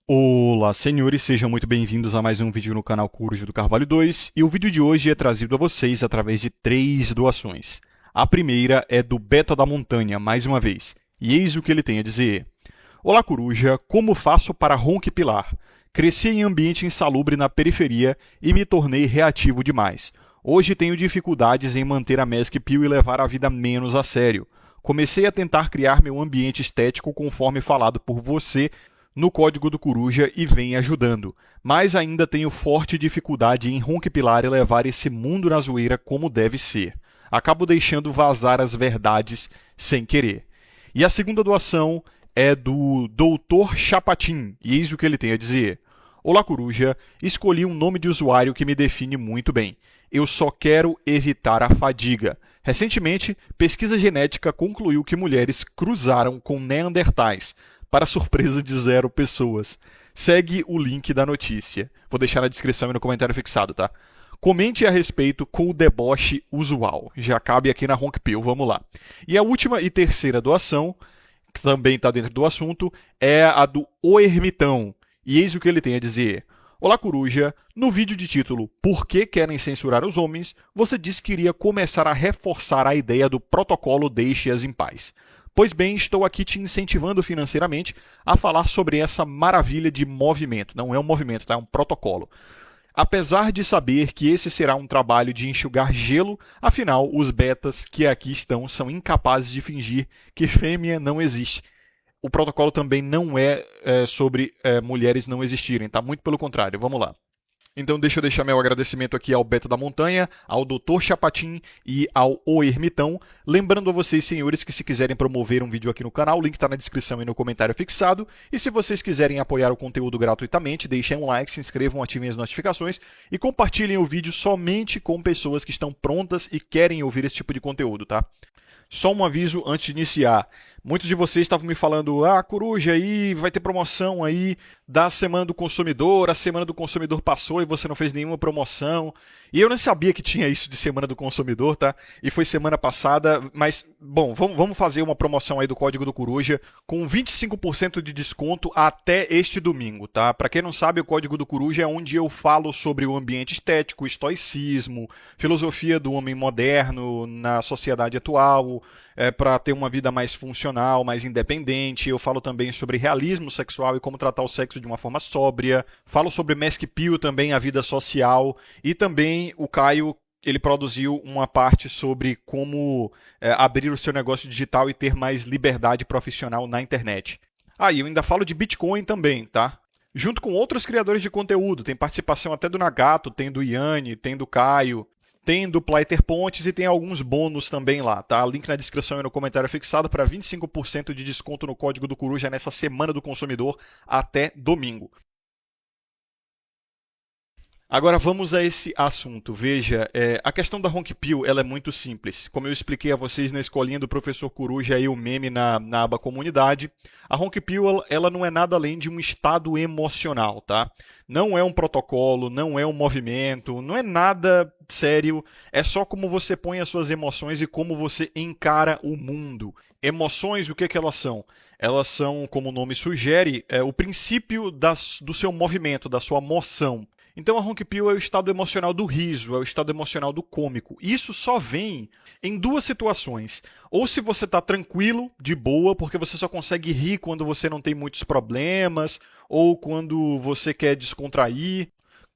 Olá, senhores, sejam muito bem-vindos a mais um vídeo no canal Coruja do Carvalho 2, e o vídeo de hoje é trazido a vocês através de 3 doações. A primeira é do Beta da Montanha, mais uma vez, e eis o que ele tem a dizer. Olá, Coruja, como faço para ronquipilar? Cresci em ambiente insalubre na periferia e me tornei reativo demais. Hoje tenho dificuldades em manter a Mask Pill e levar a vida menos a sério. Comecei a tentar criar meu ambiente estético conforme falado por você no código do Coruja e vem ajudando, mas ainda tenho forte dificuldade em ronquipilar e levar esse mundo na zoeira como deve ser. Acabo deixando vazar as verdades sem querer. E a segunda doação é do Dr. Chapatin, e eis o que ele tem a dizer. Olá, Coruja, escolhi um nome de usuário que me define muito bem. Eu só quero evitar a fadiga. Recentemente, pesquisa genética concluiu que mulheres cruzaram com neandertais, para surpresa de 0 pessoas. Segue o link da notícia. Vou deixar na descrição e no comentário fixado, tá? Comente a respeito com o deboche usual. Já cabe aqui na Ronquipill, vamos lá. E a última e terceira doação, que também está dentro do assunto, é a do O Ermitão. E eis o que ele tem a dizer. Olá, Coruja. No vídeo de título Por que querem censurar os homens, você disse que iria começar a reforçar a ideia do protocolo Deixe-as em paz. Pois bem, estou aqui te incentivando financeiramente a falar sobre essa maravilha de movimento. Não é um movimento, tá? É um protocolo. Apesar de saber que esse será um trabalho de enxugar gelo, afinal, os betas que aqui estão são incapazes de fingir que fêmea não existe. O protocolo também não é sobre mulheres não existirem, tá? Muito pelo contrário. Vamos lá. Então deixa eu deixar meu agradecimento aqui ao Beta da Montanha, ao Dr. Chapatin e ao O Ermitão. Lembrando a vocês, senhores, que se quiserem promover um vídeo aqui no canal, o link está na descrição e no comentário fixado. E se vocês quiserem apoiar o conteúdo gratuitamente, deixem um like, se inscrevam, ativem as notificações e compartilhem o vídeo somente com pessoas que estão prontas e querem ouvir esse tipo de conteúdo, tá? Só um aviso antes de iniciar. Muitos de vocês estavam me falando, Coruja, aí vai ter promoção aí da Semana do Consumidor, a Semana do Consumidor passou e você não fez nenhuma promoção. E eu nem sabia que tinha isso de Semana do Consumidor, tá? E foi semana passada, mas, bom, vamos fazer uma promoção aí do Código do Coruja com 25% de desconto até este domingo, tá? Para quem não sabe, o Código do Coruja é onde eu falo sobre o ambiente estético, estoicismo, filosofia do homem moderno na sociedade atual, para ter uma vida mais funcional, mais independente. Eu falo também sobre realismo sexual e como tratar o sexo de uma forma sóbria. Falo sobre Mask Pill também, a vida social. E também o Caio, ele produziu uma parte sobre como abrir o seu negócio digital e ter mais liberdade profissional na internet. E eu ainda falo de Bitcoin também, tá? Junto com outros criadores de conteúdo. Tem participação até do Nagato, tem do Yanni, tem do Caio. Tem do Plaiter Pontes e tem alguns bônus também lá, tá? Link na descrição e no comentário fixado para 25% de desconto no código do Coruja nessa Semana do Consumidor até domingo. Agora vamos a esse assunto. Veja, a questão da Ronquipill ela é muito simples. Como eu expliquei a vocês na escolinha do professor Coruja e o meme na aba comunidade, a Ronquipill ela não é nada além de um estado emocional, tá? Não é um protocolo, não é um movimento, não é nada sério. É só como você põe as suas emoções e como você encara o mundo. Emoções, o que elas são? Elas são, como o nome sugere, o princípio do seu movimento, da sua moção. Então a Ronquipill é o estado emocional do riso, é o estado emocional do cômico. Isso só vem em 2 situações. Ou se você está tranquilo, de boa, porque você só consegue rir quando você não tem muitos problemas, ou quando você quer descontrair,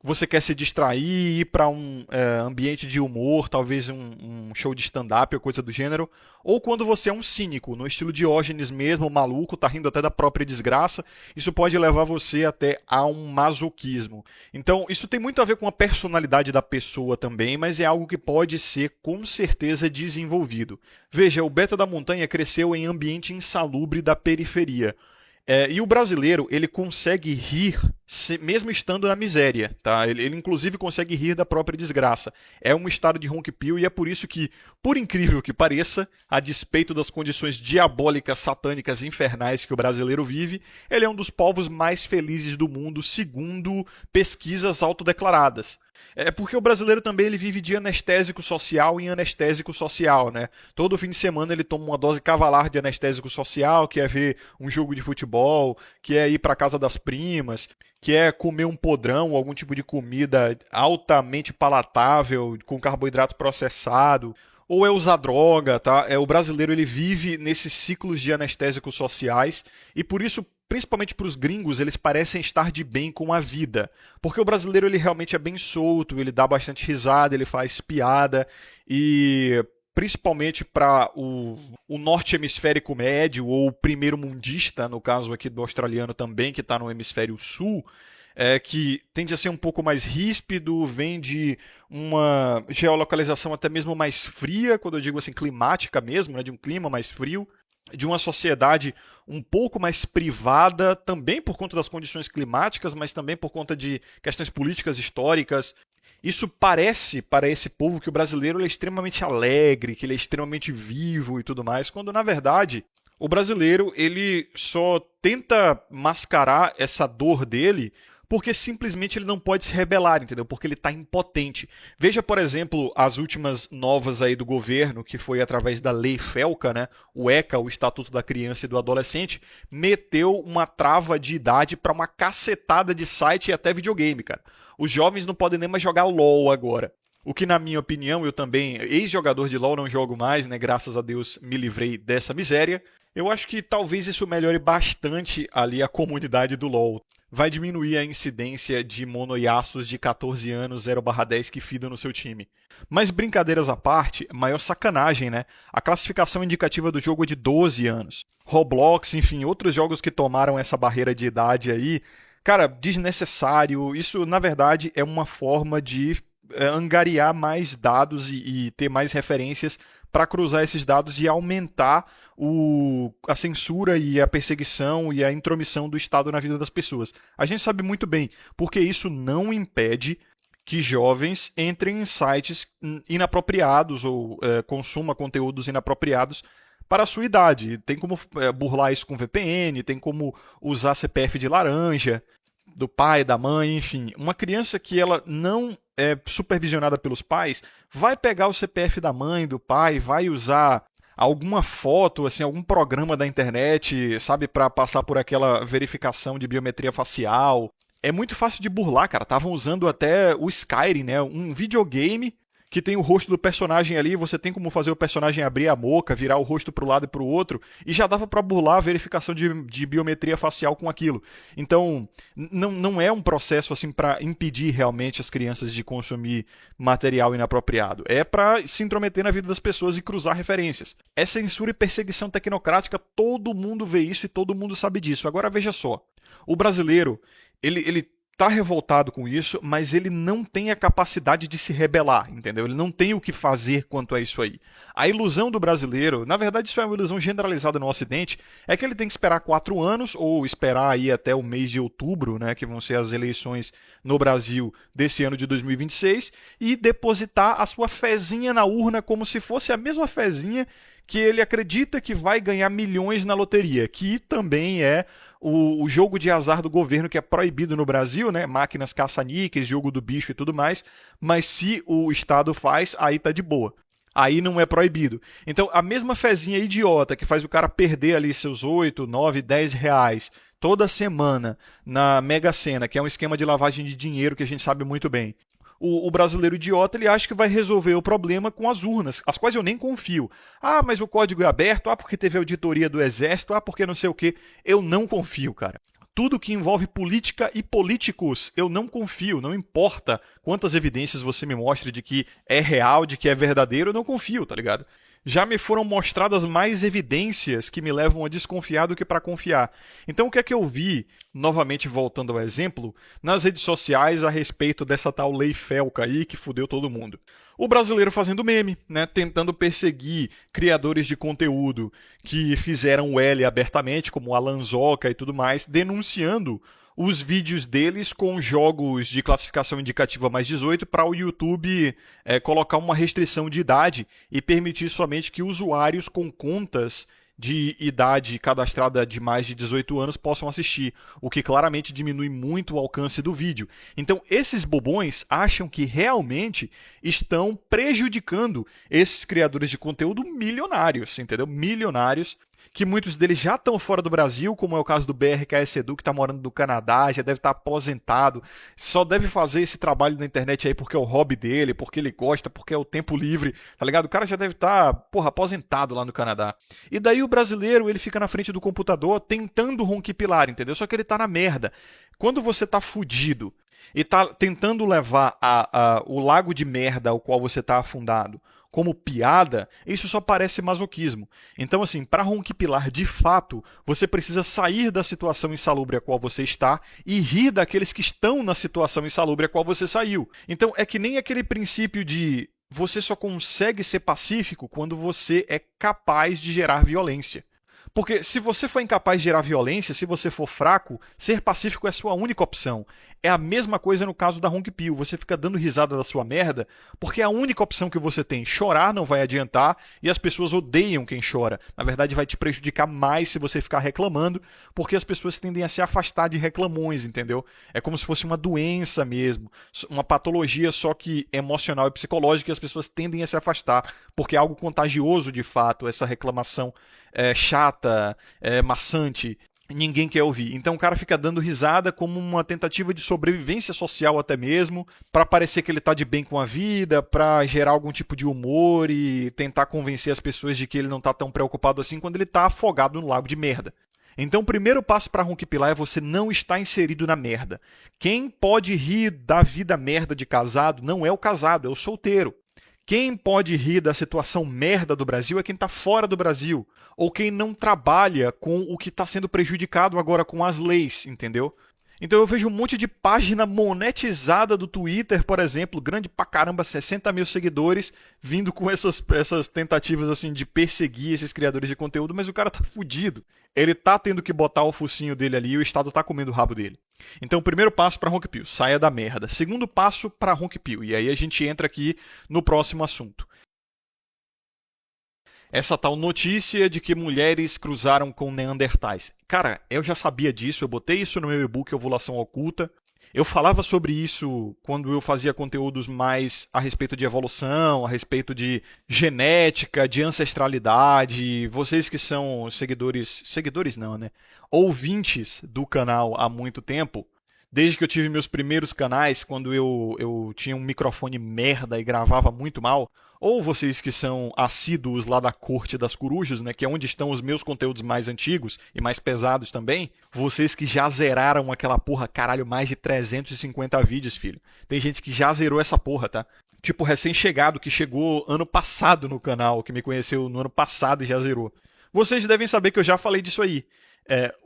você quer se distrair, ir para um ambiente de humor, talvez um show de stand-up ou coisa do gênero, ou quando você é um cínico, no estilo Diógenes mesmo, maluco, tá rindo até da própria desgraça, isso pode levar você até a um masoquismo. Então, isso tem muito a ver com a personalidade da pessoa também, mas é algo que pode ser com certeza desenvolvido. Veja, o Beta da Montanha cresceu em ambiente insalubre da periferia. E o brasileiro, ele consegue rir mesmo estando na miséria, tá? Ele inclusive consegue rir da própria desgraça. É um estado de Ronquipill e é por isso que, por incrível que pareça, a despeito das condições diabólicas, satânicas, infernais que o brasileiro vive, ele é um dos povos mais felizes do mundo, segundo pesquisas autodeclaradas. É porque o brasileiro também ele vive de anestésico social em anestésico social, né? Todo fim de semana ele toma uma dose cavalar de anestésico social, que é ver um jogo de futebol, que é ir para casa das primas, que é comer um podrão, algum tipo de comida altamente palatável, com carboidrato processado, ou é usar droga, tá? O brasileiro ele vive nesses ciclos de anestésicos sociais e por isso, principalmente para os gringos, eles parecem estar de bem com a vida. Porque o brasileiro ele realmente é bem solto, ele dá bastante risada, ele faz piada e principalmente para o norte hemisférico médio ou o primeiro mundista, no caso aqui do australiano também, que está no hemisfério sul, que tende a ser um pouco mais ríspido, vem de uma geolocalização até mesmo mais fria, quando eu digo assim, climática mesmo, né, de um clima mais frio, de uma sociedade um pouco mais privada, também por conta das condições climáticas, mas também por conta de questões políticas históricas. Isso parece para esse povo que o brasileiro é extremamente alegre, que ele é extremamente vivo e tudo mais, quando na verdade o brasileiro ele só tenta mascarar essa dor dele porque simplesmente ele não pode se rebelar, entendeu? Porque ele está impotente. Veja, por exemplo, as últimas novas aí do governo, que foi através da Lei Felca, né? O ECA, o Estatuto da Criança e do Adolescente, meteu uma trava de idade para uma cacetada de site e até videogame, cara. Os jovens não podem nem mais jogar LOL agora. O que, na minha opinião, eu também, ex-jogador de LoL, não jogo mais, né? Graças a Deus me livrei dessa miséria. Eu acho que talvez isso melhore bastante ali a comunidade do LoL. Vai diminuir a incidência de monoiaços de 14 anos 0/10 que fidam no seu time. Mas brincadeiras à parte, maior sacanagem, né? A classificação indicativa do jogo é de 12 anos. Roblox, enfim, outros jogos que tomaram essa barreira de idade aí, cara, desnecessário. Isso, na verdade, é uma forma de angariar mais dados e ter mais referências para cruzar esses dados e aumentar a censura e a perseguição e a intromissão do Estado na vida das pessoas. A gente sabe muito bem, porque isso não impede que jovens entrem em sites inapropriados ou consumam conteúdos inapropriados para a sua idade. Tem como burlar isso com VPN, tem como usar CPF de laranja, do pai, da mãe, enfim. Uma criança que ela não é supervisionada pelos pais, vai pegar o CPF da mãe, do pai, vai usar alguma foto, assim, algum programa da internet, sabe, para passar por aquela verificação de biometria facial. É muito fácil de burlar, cara. Estavam usando até o Skyrim, né? Um videogame que tem o rosto do personagem ali, você tem como fazer o personagem abrir a boca, virar o rosto para o lado e para o outro, e já dava para burlar a verificação de biometria facial com aquilo. Então, não é um processo assim para impedir realmente as crianças de consumir material inapropriado. É para se intrometer na vida das pessoas e cruzar referências. É censura e perseguição tecnocrática, todo mundo vê isso e todo mundo sabe disso. Agora veja só, o brasileiro, ele tá revoltado com isso, mas ele não tem a capacidade de se rebelar, entendeu? Ele não tem o que fazer quanto a isso aí. A ilusão do brasileiro, na verdade isso é uma ilusão generalizada no Ocidente, é que ele tem que esperar 4 anos, ou esperar aí até o mês de outubro, né, que vão ser as eleições no Brasil desse ano de 2026, e depositar a sua fezinha na urna como se fosse a mesma fezinha que ele acredita que vai ganhar milhões na loteria, que também é o jogo de azar do governo que é proibido no Brasil, né? Máquinas caça-níqueis, jogo do bicho e tudo mais, mas se o Estado faz, aí tá de boa. Aí não é proibido. Então, a mesma fezinha idiota que faz o cara perder ali seus 8, 9, 10 reais toda semana na Mega Sena, que é um esquema de lavagem de dinheiro que a gente sabe muito bem. O brasileiro idiota ele acha que vai resolver o problema com as urnas, as quais eu nem confio. Ah, mas o código é aberto, porque teve auditoria do Exército, porque não sei o quê. Eu não confio, cara. Tudo que envolve política e políticos, eu não confio. Não importa quantas evidências você me mostre de que é real, de que é verdadeiro, eu não confio, tá ligado? Já me foram mostradas mais evidências que me levam a desconfiar do que para confiar. Então o que é que eu vi, novamente voltando ao exemplo, nas redes sociais a respeito dessa tal Lei Felca aí que fudeu todo mundo? O brasileiro fazendo meme, né, tentando perseguir criadores de conteúdo que fizeram o L abertamente, como o Alan Zoca e tudo mais, denunciando os vídeos deles com jogos de classificação indicativa mais 18 para o YouTube colocar uma restrição de idade e permitir somente que usuários com contas de idade cadastrada de mais de 18 anos possam assistir, o que claramente diminui muito o alcance do vídeo. Então, esses bobões acham que realmente estão prejudicando esses criadores de conteúdo milionários, entendeu? Milionários, que muitos deles já estão fora do Brasil, como é o caso do BRKS Edu, que está morando no Canadá, já deve estar aposentado, só deve fazer esse trabalho na internet aí porque é o hobby dele, porque ele gosta, porque é o tempo livre, tá ligado? O cara já deve estar, aposentado lá no Canadá. E daí o brasileiro, ele fica na frente do computador tentando ronquipilar, entendeu? Só que ele tá na merda. Quando você tá fudido e tá tentando levar o lago de merda ao qual você tá afundado como piada, isso só parece masoquismo. Então, assim, para ronquipilar de fato, você precisa sair da situação insalubre a qual você está e rir daqueles que estão na situação insalubre a qual você saiu. Então, é que nem aquele princípio de você só consegue ser pacífico quando você é capaz de gerar violência. Porque se você for incapaz de gerar violência, se você for fraco, ser pacífico é a sua única opção. É a mesma coisa no caso da Ronquipio. Você fica dando risada da sua merda porque é a única opção que você tem. Chorar não vai adiantar e as pessoas odeiam quem chora. Na verdade, vai te prejudicar mais se você ficar reclamando, porque as pessoas tendem a se afastar de reclamões, entendeu? É como se fosse uma doença mesmo, uma patologia só que emocional e psicológica, e as pessoas tendem a se afastar, porque é algo contagioso de fato, essa reclamação chata, maçante. Ninguém quer ouvir. Então o cara fica dando risada como uma tentativa de sobrevivência social até mesmo, para parecer que ele tá de bem com a vida, para gerar algum tipo de humor e tentar convencer as pessoas de que ele não tá tão preocupado assim quando ele tá afogado no lago de merda. Então o primeiro passo para ronquipilar é você não estar inserido na merda. Quem pode rir da vida merda de casado não é o casado, é o solteiro. Quem pode rir da situação merda do Brasil é quem está fora do Brasil. Ou quem não trabalha com o que está sendo prejudicado agora com as leis, entendeu? Então eu vejo um monte de página monetizada do Twitter, por exemplo, grande pra caramba, 60 mil seguidores, vindo com essas tentativas assim de perseguir esses criadores de conteúdo, mas o cara tá fudido. Ele tá tendo que botar o focinho dele ali e o Estado tá comendo o rabo dele. Então, o primeiro passo para Ronquipio, saia da merda. Segundo passo para Ronquipio, e aí a gente entra aqui no próximo assunto. Essa tal notícia de que mulheres cruzaram com neandertais. Cara, eu já sabia disso, eu botei isso no meu e-book Ovulação Oculta. Eu falava sobre isso quando eu fazia conteúdos mais a respeito de evolução, a respeito de genética, de ancestralidade. Vocês que são seguidores não, né? Ouvintes do canal há muito tempo, desde que eu tive meus primeiros canais, quando eu tinha um microfone merda e gravava muito mal, ou vocês que são assíduos lá da Corte das Corujas, né, que é onde estão os meus conteúdos mais antigos e mais pesados também, vocês que já zeraram aquela porra, caralho, mais de 350 vídeos, filho. Tem gente que já zerou essa porra, tá? Tipo, recém-chegado, que chegou ano passado no canal, que me conheceu no ano passado e já zerou. Vocês devem saber que eu já falei disso aí.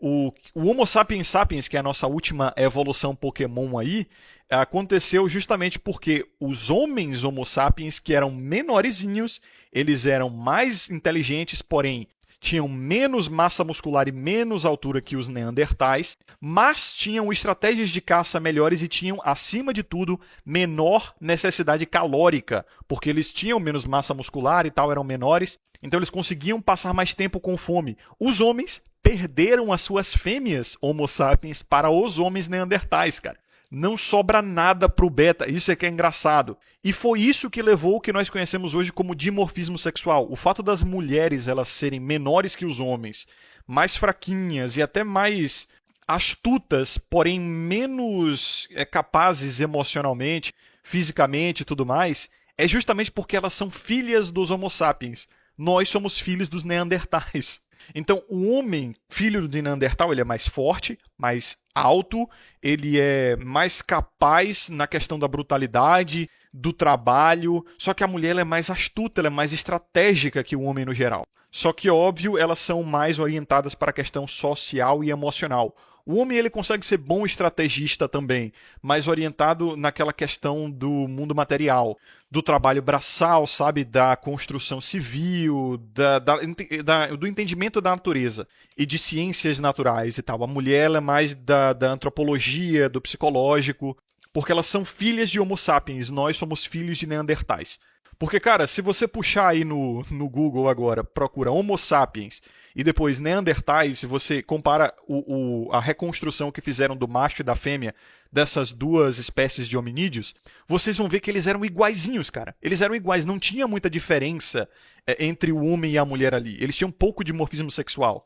O Homo sapiens sapiens, que é a nossa última evolução Pokémon aí, aconteceu justamente porque os homens Homo sapiens, que eram menorzinhos, eles eram mais inteligentes, porém tinham menos massa muscular e menos altura que os neandertais, mas tinham estratégias de caça melhores e tinham, acima de tudo, menor necessidade calórica, porque eles tinham menos massa muscular e tal, eram menores, então eles conseguiam passar mais tempo com fome. Os homens perderam as suas fêmeas Homo sapiens para os homens neandertais, cara. Não sobra nada pro beta, isso é que é engraçado. E foi isso que levou o que nós conhecemos hoje como dimorfismo sexual. O fato das mulheres elas serem menores que os homens, mais fraquinhas e até mais astutas, porém menos capazes emocionalmente, fisicamente e tudo mais, é justamente porque elas são filhas dos Homo sapiens. Nós somos filhos dos neandertais. Então, o homem, filho do Neandertal, ele é mais forte, mais alto, ele é mais capaz na questão da brutalidade, do trabalho, só que a mulher ela é mais astuta, ela é mais estratégica que o homem no geral. Só que, óbvio, elas são mais orientadas para a questão social e emocional. O homem ele consegue ser bom estrategista também, mais orientado naquela questão do mundo material, do trabalho braçal, sabe, da construção civil, do entendimento da natureza e de ciências naturais e tal. A mulher ela é mais da antropologia, do psicológico, porque elas são filhas de Homo sapiens, nós somos filhos de neandertais. Porque, cara, se você puxar aí no Google agora, procura Homo sapiens e depois Neandertais, se você compara a reconstrução que fizeram do macho e da fêmea dessas duas espécies de hominídeos, vocês vão ver que eles eram iguaizinhos, cara. Eles eram iguais, não tinha muita diferença entre o homem e a mulher ali. Eles tinham um pouco de morfismo sexual.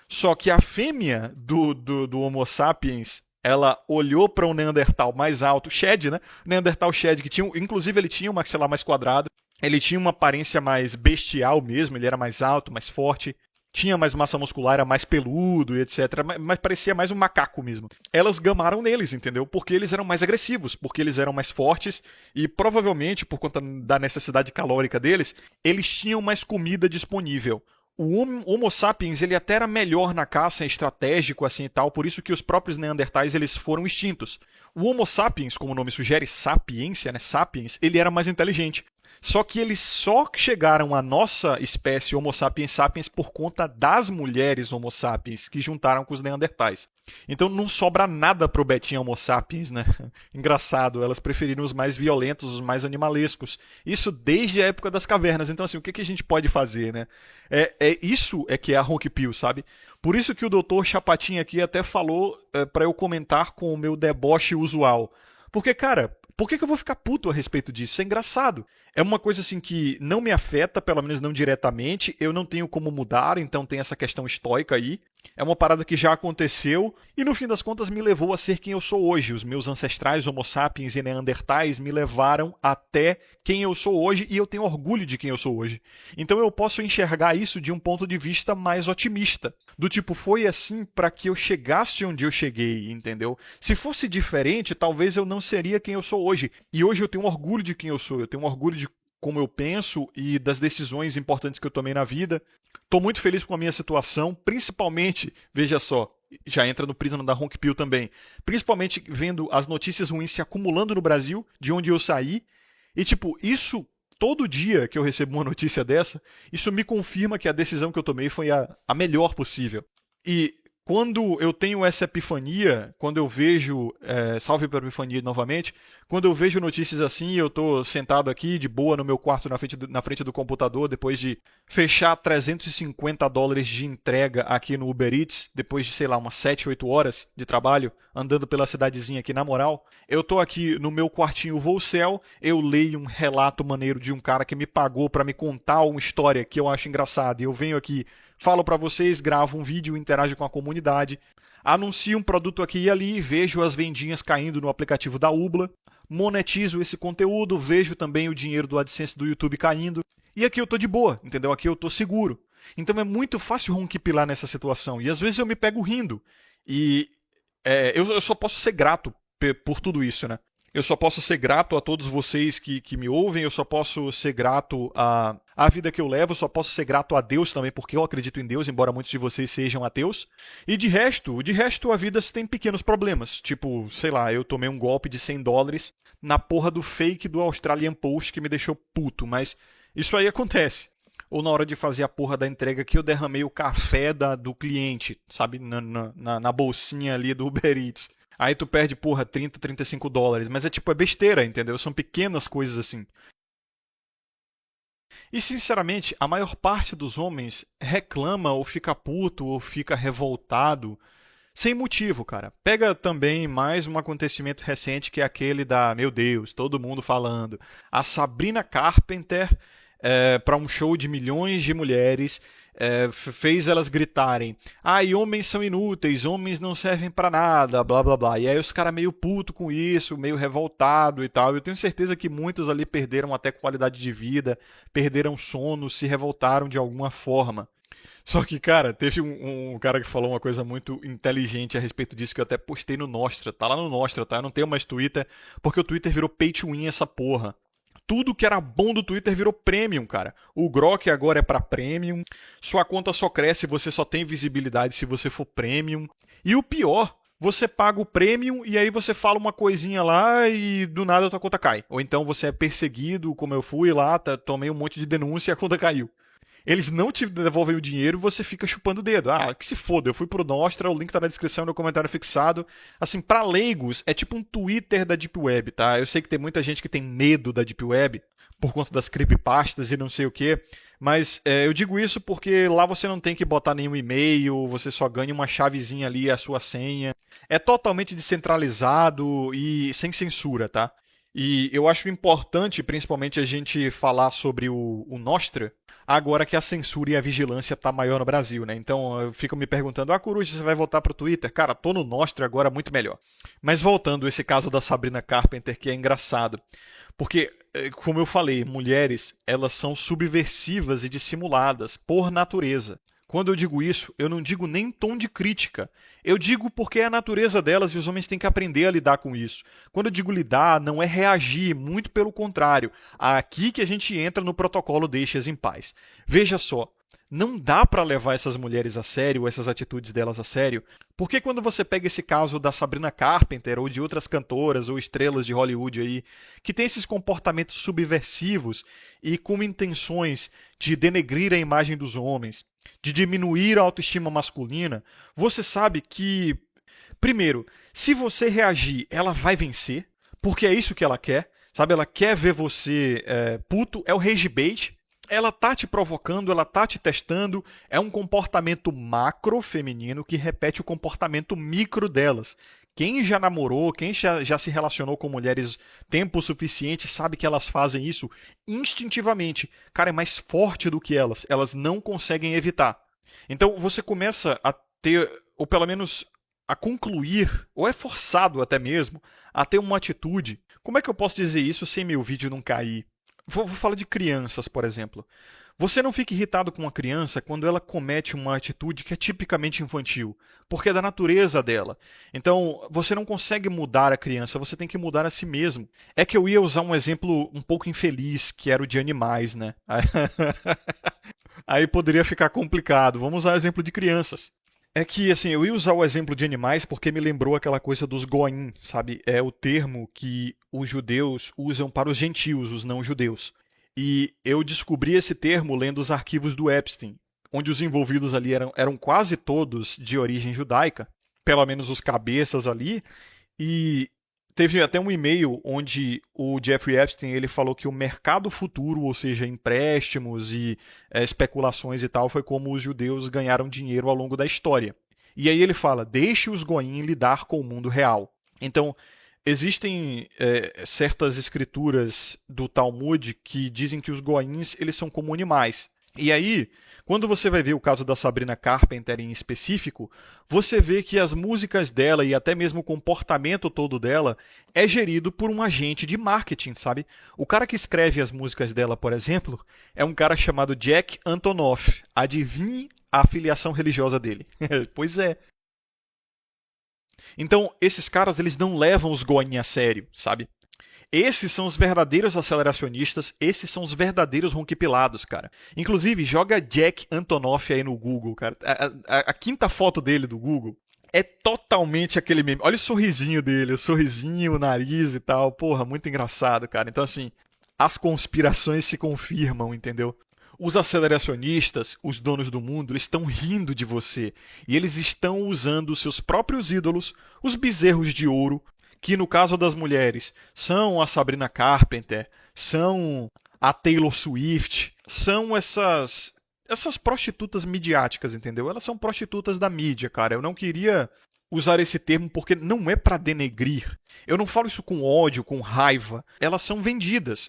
Só que a fêmea do Homo sapiens, ela olhou para um Neandertal mais alto, Shed, né? Neandertal Shed, que tinha, inclusive ele tinha um maxilar mais quadrado, ele tinha uma aparência mais bestial mesmo, ele era mais alto, mais forte, tinha mais massa muscular, era mais peludo e etc. Mas parecia mais um macaco mesmo. Elas gamaram neles, entendeu? Porque eles eram mais agressivos, porque eles eram mais fortes e provavelmente, por conta da necessidade calórica deles, eles tinham mais comida disponível. O Homo sapiens ele até era melhor na caça, estratégico assim e tal, por isso que os próprios Neandertais eles foram extintos. O Homo sapiens, como o nome sugere, sapiência, né, sapiens, ele era mais inteligente. Só que eles só chegaram à nossa espécie Homo sapiens sapiens por conta das mulheres Homo sapiens que juntaram com os Neandertais. Então não sobra nada pro Betinho Homo sapiens, né? Engraçado, elas preferiram os mais violentos, os mais animalescos. Isso desde a época das cavernas. Então assim, o que a gente pode fazer, né? Isso é que é a Ronk Pill, sabe? Por isso que o Dr. Chapatin aqui até falou para eu comentar com o meu deboche usual. Porque, cara, por que eu vou ficar puto a respeito disso? Isso é engraçado. É uma coisa assim que não me afeta, pelo menos não diretamente. Eu não tenho como mudar, então tem essa questão estoica aí. É uma parada que já aconteceu e no fim das contas me levou a ser quem eu sou hoje. Os meus ancestrais Homo sapiens e Neandertais me levaram até quem eu sou hoje e eu tenho orgulho de quem eu sou hoje. Então eu posso enxergar isso de um ponto de vista mais otimista. Do tipo, foi assim para que eu chegasse onde eu cheguei, entendeu? Se fosse diferente, talvez eu não seria quem eu sou hoje. E hoje eu tenho orgulho de quem eu sou, eu tenho orgulho de como eu penso e das decisões importantes que eu tomei na vida. Estou muito feliz com a minha situação, principalmente, veja só, já entra no prisma da Ronk Pill também, principalmente vendo as notícias ruins se acumulando no Brasil, de onde eu saí, e tipo, isso, todo dia que eu recebo uma notícia dessa, isso me confirma que a decisão que eu tomei foi a melhor possível. E quando eu tenho essa epifania, quando eu vejo, salve para a epifania novamente, quando eu vejo notícias assim, eu tô sentado aqui de boa no meu quarto na frente do computador, depois de fechar $350 de entrega aqui no Uber Eats, depois de, sei lá, umas 7, 8 horas de trabalho, andando pela cidadezinha aqui na moral, eu tô aqui no meu quartinho Volcel, eu leio um relato maneiro de um cara que me pagou para me contar uma história que eu acho engraçada, e eu venho aqui, falo para vocês, gravo um vídeo, interajo com a comunidade, anuncio um produto aqui e ali, vejo as vendinhas caindo no aplicativo da Ubla, monetizo esse conteúdo, vejo também o dinheiro do AdSense do YouTube caindo, e aqui eu tô de boa, entendeu? Aqui eu tô seguro. Então é muito fácil ronquipilar nessa situação, e às vezes eu me pego rindo, e eu só posso ser grato por tudo isso, né? Eu só posso ser grato a todos vocês que me ouvem, eu só posso ser grato à vida que eu levo, eu só posso ser grato a Deus também, porque eu acredito em Deus, embora muitos de vocês sejam ateus. E de resto a vida tem pequenos problemas. Tipo, sei lá, eu tomei um golpe de $100 na porra do fake do Australian Post que me deixou puto, mas isso aí acontece. Ou na hora de fazer a porra da entrega que eu derramei o café do cliente, sabe, na bolsinha ali do Uber Eats. Aí tu perde, porra, $30, $35. Mas é besteira, entendeu? São pequenas coisas assim. E, sinceramente, a maior parte dos homens reclama ou fica puto ou fica revoltado sem motivo, cara. Pega também mais um acontecimento recente que é aquele da, meu Deus, todo mundo falando. A Sabrina Carpenter, para um show de milhões de mulheres, fez elas gritarem: ai, homens são inúteis, homens não servem pra nada, blá blá blá. E aí os caras meio puto com isso, meio revoltado e tal. Eu tenho certeza que muitos ali perderam até qualidade de vida, perderam sono, se revoltaram de alguma forma. Só que, cara, teve um cara que falou uma coisa muito inteligente a respeito disso que eu até postei no Nostra. Tá lá no Nostra, tá? Eu não tenho mais Twitter, porque o Twitter virou pay to win essa porra. Tudo que era bom do Twitter virou premium, cara. O Grok agora é pra premium. Sua conta só cresce, você só tem visibilidade se você for premium. E o pior, você paga o premium e aí você fala uma coisinha lá e do nada a tua conta cai. Ou então você é perseguido, como eu fui lá, tomei um monte de denúncia e a conta caiu. Eles não te devolvem o dinheiro e você fica chupando o dedo. Ah, que se foda, eu fui pro Nostra, o link tá na descrição e no comentário fixado. Assim, pra leigos, é tipo um Twitter da Deep Web, tá? Eu sei que tem muita gente que tem medo da Deep Web, por conta das creepypastas e não sei o quê. Mas eu digo isso porque lá você não tem que botar nenhum e-mail, você só ganha uma chavezinha ali, a sua senha. É totalmente descentralizado e sem censura, tá? E eu acho importante, principalmente, a gente falar sobre o Nostra, agora que a censura e a vigilância tá maior no Brasil, né? Então eu fico me perguntando, Coruja, você vai voltar pro Twitter? Cara, tô no Nostra agora, muito melhor. Mas voltando, esse caso da Sabrina Carpenter, que é engraçado. Porque, como eu falei, mulheres, elas são subversivas e dissimuladas, por natureza. Quando eu digo isso, eu não digo nem em tom de crítica. Eu digo porque é a natureza delas e os homens têm que aprender a lidar com isso. Quando eu digo lidar, não é reagir, muito pelo contrário. Aqui que a gente entra no protocolo Deixe-as em paz. Veja só, não dá para levar essas mulheres a sério, essas atitudes delas a sério, porque quando você pega esse caso da Sabrina Carpenter ou de outras cantoras ou estrelas de Hollywood aí, que tem esses comportamentos subversivos e com intenções de denegrir a imagem dos homens, de diminuir a autoestima masculina, você sabe que, primeiro, se você reagir, ela vai vencer, porque é isso que ela quer, sabe? Ela quer ver você puto, é o rage bait. Ela tá te provocando, ela tá te testando, é um comportamento macro feminino que repete o comportamento micro delas. Quem já namorou, quem já se relacionou com mulheres tempo suficiente, sabe que elas fazem isso instintivamente. Cara, é mais forte do que elas. Elas não conseguem evitar. Então você começa a ter, ou pelo menos a concluir, ou é forçado até mesmo, a ter uma atitude. Como é que eu posso dizer isso sem meu vídeo não cair? Vou falar de crianças, por exemplo. Você não fica irritado com uma criança quando ela comete uma atitude que é tipicamente infantil, porque é da natureza dela. Então, você não consegue mudar a criança, você tem que mudar a si mesmo. É que eu ia usar um exemplo um pouco infeliz, que era o de animais, né? Aí poderia ficar complicado. Vamos usar o exemplo de crianças. É que, assim, eu ia usar o exemplo de animais porque me lembrou aquela coisa dos goim, sabe? É o termo que os judeus usam para os gentios, os não-judeus. E eu descobri esse termo lendo os arquivos do Epstein, onde os envolvidos ali eram quase todos de origem judaica, pelo menos os cabeças ali, e teve até um e-mail onde o Jeffrey Epstein ele falou que o mercado futuro, ou seja, empréstimos e especulações e tal, foi como os judeus ganharam dinheiro ao longo da história. E aí ele fala, deixe os goim lidar com o mundo real. Então, existem certas escrituras do Talmud que dizem que os goins eles são como animais. E aí, quando você vai ver o caso da Sabrina Carpenter em específico, você vê que as músicas dela e até mesmo o comportamento todo dela é gerido por um agente de marketing, sabe? O cara que escreve as músicas dela, por exemplo, é um cara chamado Jack Antonoff. Adivinhe a filiação religiosa dele. Pois é. Então, esses caras, eles não levam os goinha a sério, sabe? Esses são os verdadeiros aceleracionistas, esses são os verdadeiros ronquipilados, cara. Inclusive, joga Jack Antonoff aí no Google, cara. A quinta foto dele do Google é totalmente aquele meme. Olha o sorrisinho dele, o sorrisinho, o nariz e tal. Porra, muito engraçado, cara. Então, assim, as conspirações se confirmam, entendeu? Os aceleracionistas, os donos do mundo, eles estão rindo de você. E eles estão usando os seus próprios ídolos, os bezerros de ouro, que no caso das mulheres são a Sabrina Carpenter, são a Taylor Swift, são essas prostitutas midiáticas, entendeu? Elas são prostitutas da mídia, cara. Eu não queria usar esse termo porque não é para denegrir. Eu não falo isso com ódio, com raiva. Elas são vendidas,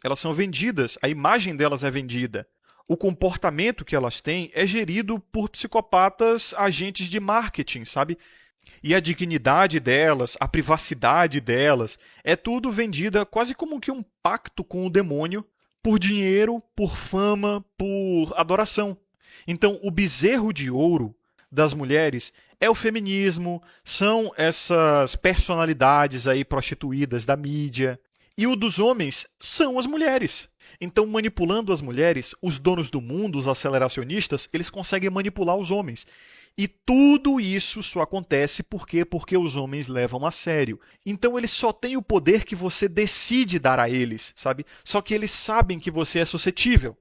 a imagem delas é vendida. O comportamento que elas têm é gerido por psicopatas agentes de marketing, sabe? E a dignidade delas, a privacidade delas, é tudo vendida quase como que um pacto com o demônio por dinheiro, por fama, por adoração. Então, o bezerro de ouro das mulheres é o feminismo, são essas personalidades aí prostituídas da mídia. E o dos homens são as mulheres. Então, manipulando as mulheres, os donos do mundo, os aceleracionistas, eles conseguem manipular os homens. E tudo isso só acontece porque os homens levam a sério. Então eles só têm o poder que você decide dar a eles, sabe? Só que eles sabem que você é suscetível.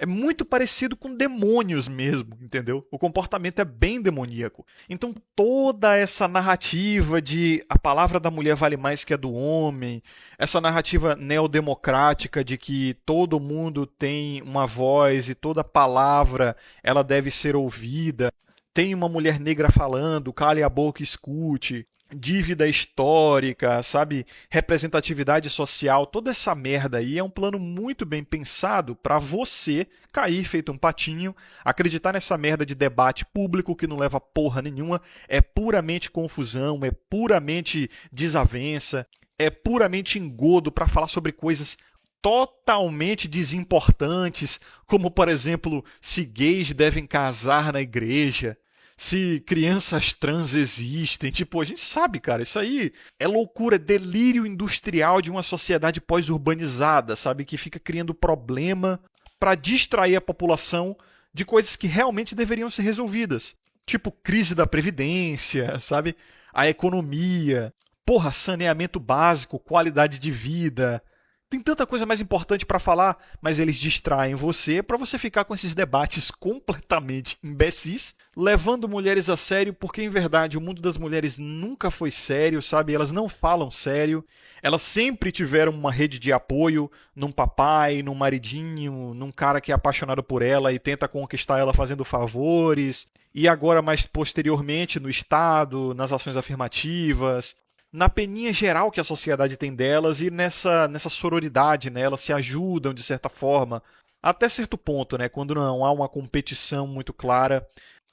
É muito parecido com demônios mesmo, entendeu? O comportamento é bem demoníaco. Então toda essa narrativa de a palavra da mulher vale mais que a do homem, essa narrativa neodemocrática de que todo mundo tem uma voz e toda palavra ela deve ser ouvida, tem uma mulher negra falando, cale a boca e escute, dívida histórica, sabe? Representatividade social, toda essa merda aí é um plano muito bem pensado para você cair feito um patinho, acreditar nessa merda de debate público que não leva porra nenhuma, é puramente confusão, é puramente desavença, é puramente engodo para falar sobre coisas totalmente desimportantes, como por exemplo, se gays devem casar na igreja, se crianças trans existem. Tipo, a gente sabe, cara, isso aí é loucura, é delírio industrial de uma sociedade pós-urbanizada, sabe? Que fica criando problema para distrair a população de coisas que realmente deveriam ser resolvidas. Tipo, crise da Previdência, sabe? A economia, porra, saneamento básico, qualidade de vida. Tem tanta coisa mais importante para falar, mas eles distraem você para você ficar com esses debates completamente imbecis, levando mulheres a sério, porque em verdade o mundo das mulheres nunca foi sério, sabe? Elas não falam sério. Elas sempre tiveram uma rede de apoio num papai, num maridinho, num cara que é apaixonado por ela e tenta conquistar ela fazendo favores. E agora, mais posteriormente, no Estado, nas ações afirmativas, na peninha geral que a sociedade tem delas e nessa sororidade, né? Elas se ajudam de certa forma, até certo ponto, né? Quando não há uma competição muito clara.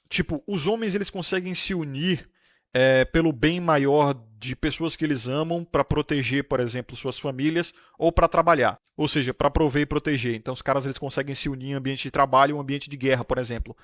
Tipo, os homens eles conseguem se unir pelo bem maior de pessoas que eles amam para proteger, por exemplo, suas famílias ou para trabalhar, ou seja, para prover e proteger. Então os caras eles conseguem se unir em ambiente de trabalho ou ambiente de guerra, por exemplo.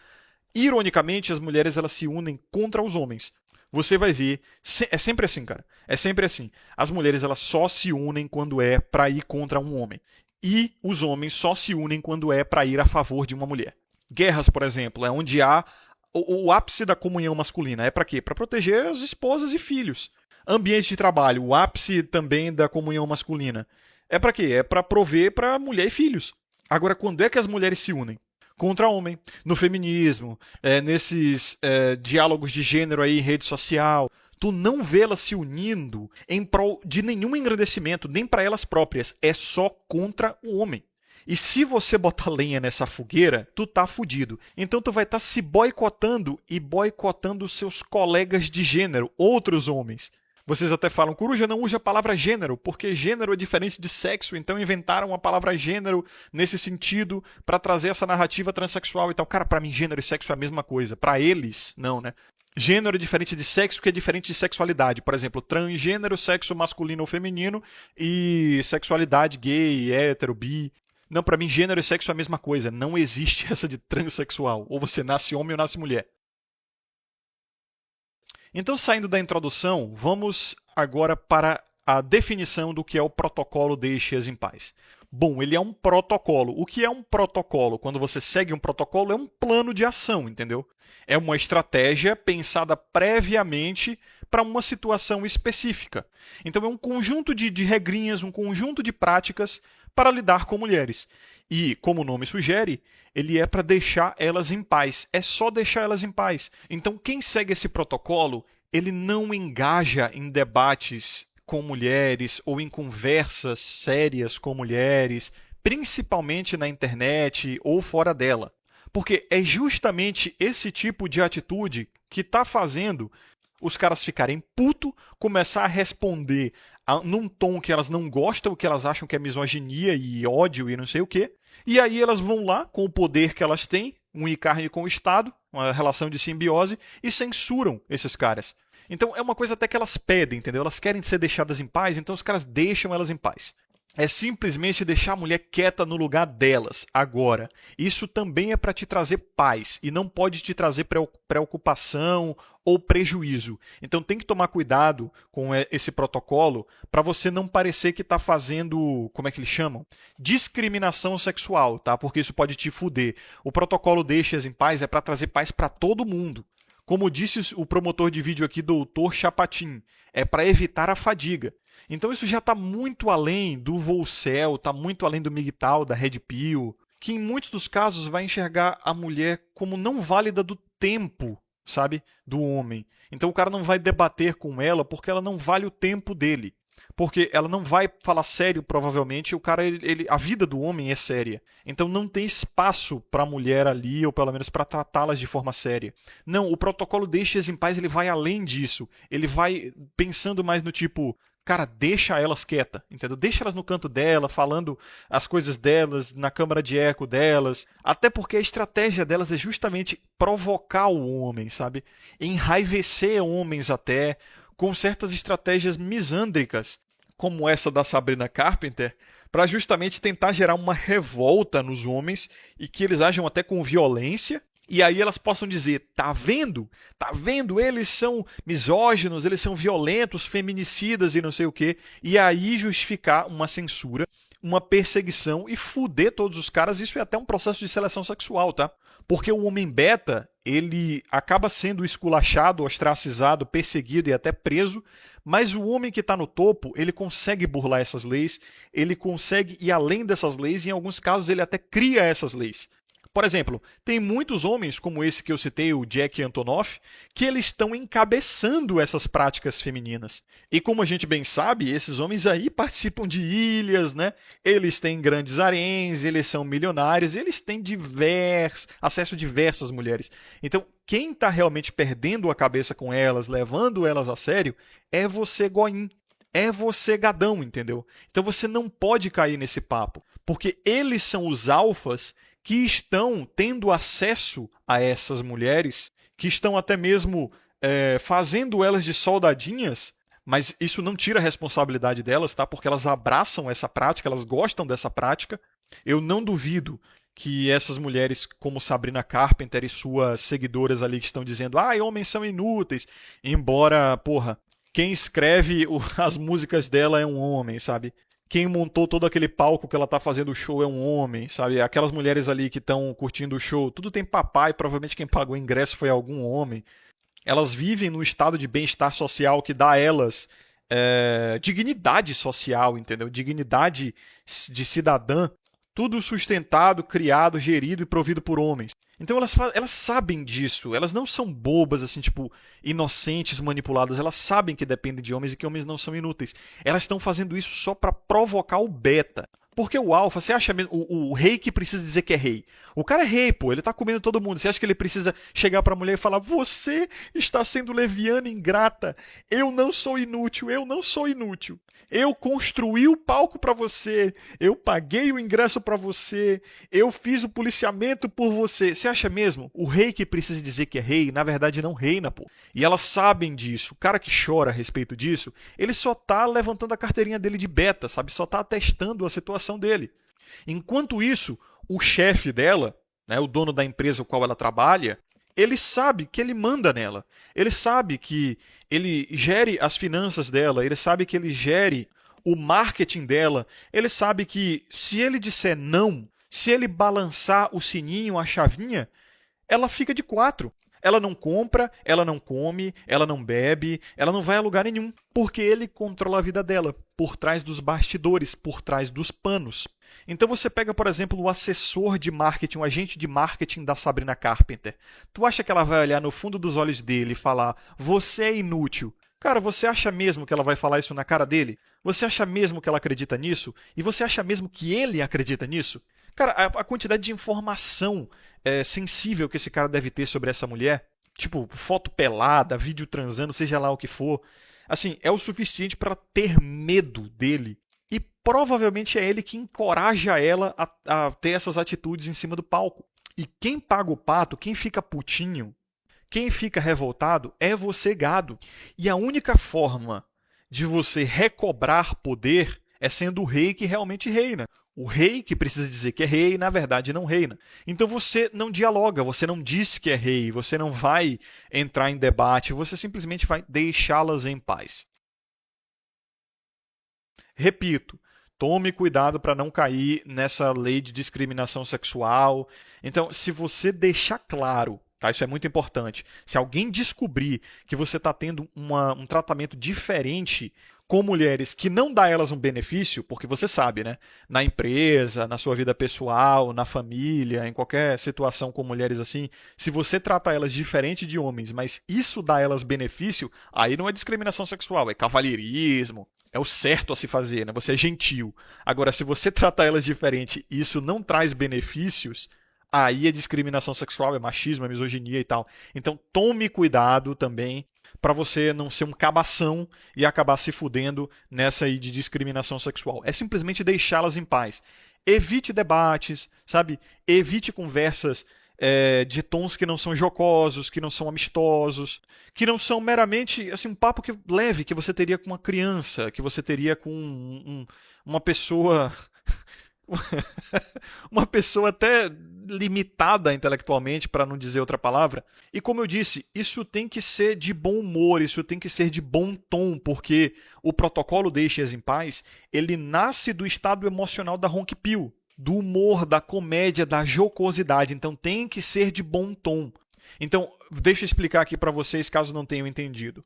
Ironicamente, as mulheres elas se unem contra os homens. Você vai ver, é sempre assim, cara. É sempre assim. As mulheres elas só se unem quando é para ir contra um homem. E os homens só se unem quando é para ir a favor de uma mulher. Guerras, por exemplo, é onde há o ápice da comunhão masculina. É para quê? Para proteger as esposas e filhos. Ambiente de trabalho, o ápice também da comunhão masculina. É para quê? É para prover para mulher e filhos. Agora, quando é que as mulheres se unem? Contra homem, no feminismo, nesses diálogos de gênero aí em rede social. Tu não vê-las se unindo em prol de nenhum engrandecimento, nem para elas próprias. É só contra o homem. E se você botar lenha nessa fogueira, tu tá fudido. Então tu vai estar se boicotando e boicotando seus colegas de gênero, outros homens. Vocês até falam, Coruja não usa a palavra gênero, porque gênero é diferente de sexo, então inventaram a palavra gênero nesse sentido para trazer essa narrativa transexual e tal. Cara, para mim gênero e sexo é a mesma coisa. Para eles, não, né? Gênero é diferente de sexo, que é diferente de sexualidade. Por exemplo, transgênero, sexo masculino ou feminino e sexualidade gay, hétero, bi. Não, para mim gênero e sexo é a mesma coisa. Não existe essa de transexual. Ou você nasce homem ou nasce mulher. Então, saindo da introdução, vamos agora para a definição do que é o protocolo Deixe-as em Paz. Bom, ele é um protocolo. O que é um protocolo? Quando você segue um protocolo, é um plano de ação, entendeu? É uma estratégia pensada previamente para uma situação específica. Então, é um conjunto de regrinhas, um conjunto de práticas para lidar com mulheres. E, como o nome sugere, ele é para deixar elas em paz. É só deixar elas em paz. Então, quem segue esse protocolo, ele não engaja em debates com mulheres ou em conversas sérias com mulheres, principalmente na internet ou fora dela. Porque é justamente esse tipo de atitude que está fazendo os caras ficarem puto, começar a responder num tom que elas não gostam, que elas acham que é misoginia e ódio e não sei o quê. E aí elas vão lá, com o poder que elas têm, unir carne com o Estado, uma relação de simbiose, e censuram esses caras. Então é uma coisa até que elas pedem, entendeu? Elas querem ser deixadas em paz, então os caras deixam elas em paz. É simplesmente deixar a mulher quieta no lugar delas, agora. Isso também é para te trazer paz e não pode te trazer preocupação ou prejuízo. Então tem que tomar cuidado com esse protocolo para você não parecer que está fazendo, como é que eles chamam? Discriminação sexual, tá? Porque isso pode te fuder. O protocolo Deixe-as em Paz é para trazer paz para todo mundo. Como disse o promotor de vídeo aqui, Doutor Chapatin, é para evitar a fadiga. Então isso já está muito além do Volcel, está muito além do MGTOW, da Red Pill, que em muitos dos casos vai enxergar a mulher como não válida do tempo, sabe, do homem. Então o cara não vai debater com ela porque ela não vale o tempo dele. Porque ela não vai falar sério, provavelmente, a vida do homem é séria. Então não tem espaço para a mulher ali, ou pelo menos para tratá-las de forma séria. Não, o protocolo Deixe-as em Paz, ele vai além disso. Ele vai pensando mais no tipo, cara, deixa elas quietas, entendeu? Deixa elas no canto dela, falando as coisas delas, na câmara de eco delas. Até porque a estratégia delas é justamente provocar o homem, sabe? Enraivecer homens até, com certas estratégias misândricas, como essa da Sabrina Carpenter, para justamente tentar gerar uma revolta nos homens e que eles ajam até com violência. E aí elas possam dizer, tá vendo? Tá vendo? Eles são misóginos, eles são violentos, feminicidas e não sei o quê. E aí justificar uma censura, uma perseguição e fuder todos os caras. Isso é até um processo de seleção sexual, tá? Porque o homem beta, ele acaba sendo esculachado, ostracizado, perseguido e até preso, mas o homem que está no topo, ele consegue burlar essas leis, ele consegue ir além dessas leis e em alguns casos ele até cria essas leis. Por exemplo, tem muitos homens, como esse que eu citei, o Jack Antonoff, que eles estão encabeçando essas práticas femininas. E como a gente bem sabe, esses homens aí participam de ilhas, né? Eles têm grandes haréns, eles são milionários, eles têm acesso a diversas mulheres. Então, quem está realmente perdendo a cabeça com elas, levando elas a sério, é você, goim. É você, gadão, entendeu? Então você não pode cair nesse papo, porque eles são os alfas que estão tendo acesso a essas mulheres, que estão até mesmo fazendo elas de soldadinhas, mas isso não tira a responsabilidade delas, tá? Porque elas abraçam essa prática, elas gostam dessa prática. Eu não duvido que essas mulheres como Sabrina Carpenter e suas seguidoras ali que estão dizendo homens são inúteis, embora, porra, quem escreve as músicas dela é um homem, sabe? Quem montou todo aquele palco que ela tá fazendo o show é um homem, sabe? Aquelas mulheres ali que estão curtindo o show, tudo tem papai, provavelmente quem pagou o ingresso foi algum homem. Elas vivem num estado de bem-estar social que dá a elas dignidade social, entendeu? Dignidade de cidadã. Tudo sustentado, criado, gerido e provido por homens. Então elas sabem disso, elas não são bobas, assim, tipo, inocentes, manipuladas. Elas sabem que dependem de homens e que homens não são inúteis. Elas estão fazendo isso só para provocar o beta. Porque o alfa, você acha mesmo, o rei que precisa dizer que é rei? O cara é rei, pô, ele tá comendo todo mundo. Você acha que ele precisa chegar pra mulher e falar: você está sendo leviana e ingrata. Eu não sou inútil, eu não sou inútil. Eu construí o palco pra você, eu paguei o ingresso pra você, eu fiz o policiamento por você. Você acha mesmo? O rei que precisa dizer que é rei, na verdade não reina, pô. E elas sabem disso. O cara que chora a respeito disso, ele só tá levantando a carteirinha dele de beta, sabe? Só tá atestando a situação dele. Enquanto isso, o chefe dela, né, o dono da empresa com qual ela trabalha, ele sabe que ele manda nela. Ele sabe que ele gere as finanças dela, ele sabe que ele gere o marketing dela, ele sabe que se ele disser não, se ele balançar o sininho, a chavinha, ela fica de quatro. Ela não compra, ela não come, ela não bebe, ela não vai a lugar nenhum, porque ele controla a vida dela, por trás dos bastidores, por trás dos panos. Então você pega, por exemplo, o assessor de marketing, o agente de marketing da Sabrina Carpenter. Tu acha que ela vai olhar no fundo dos olhos dele e falar: você é inútil? Cara, você acha mesmo que ela vai falar isso na cara dele? Você acha mesmo que ela acredita nisso? E você acha mesmo que ele acredita nisso? Cara, a quantidade de informação sensível que esse cara deve ter sobre essa mulher, tipo, foto pelada, vídeo transando, seja lá o que for, assim, é o suficiente para ter medo dele. E provavelmente é ele que encoraja ela a ter essas atitudes em cima do palco. E quem paga o pato, quem fica putinho, quem fica revoltado é você, gado. E a única forma de você recobrar poder é sendo o rei que realmente reina. O rei que precisa dizer que é rei, na verdade, não reina. Então você não dialoga, você não diz que é rei, você não vai entrar em debate, você simplesmente vai deixá-las em paz. Repito, tome cuidado para não cair nessa lei de discriminação sexual. Então, se você deixar claro, Tá? Isso é muito importante. Se alguém descobrir que você está tendo um tratamento diferente com mulheres que não dá a elas um benefício, porque você sabe, né? Na empresa, na sua vida pessoal, na família, em qualquer situação com mulheres assim, se você trata elas diferente de homens, mas isso dá a elas benefício, aí não é discriminação sexual, é cavalheirismo, é o certo a se fazer, né? Você é gentil. Agora, se você trata elas diferente e isso não traz benefícios, aí é discriminação sexual, é machismo, é misoginia e tal. Então tome cuidado também para você não ser um cabação e acabar se fudendo nessa aí de discriminação sexual. É simplesmente deixá-las em paz. Evite debates, sabe? Evite conversas de tons que não são jocosos, que não são amistosos, que não são meramente assim, um papo leve que você teria com uma criança, que você teria com uma pessoa uma pessoa até limitada intelectualmente, para não dizer outra palavra. E como eu disse, isso tem que ser de bom humor, isso tem que ser de bom tom, porque o protocolo Deixe-as em Paz, ele nasce do estado emocional da Ronquipil, do humor, da comédia, da jocosidade. Então tem que ser de bom tom. Então, deixa eu explicar aqui para vocês, caso não tenham entendido.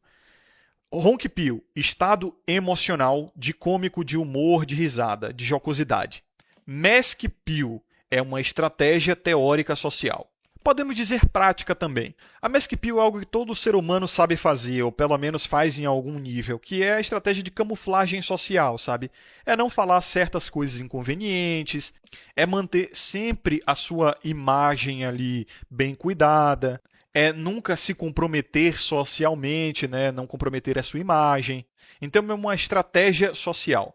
Ronquipil, estado emocional de cômico, de humor, de risada, de jocosidade. Mask Pill é uma estratégia teórica social. Podemos dizer prática também. A Mask Pill é algo que todo ser humano sabe fazer, ou pelo menos faz em algum nível, que é a estratégia de camuflagem social, sabe? É não falar certas coisas inconvenientes, é manter sempre a sua imagem ali bem cuidada, é nunca se comprometer socialmente, né? Não comprometer a sua imagem. Então é uma estratégia social.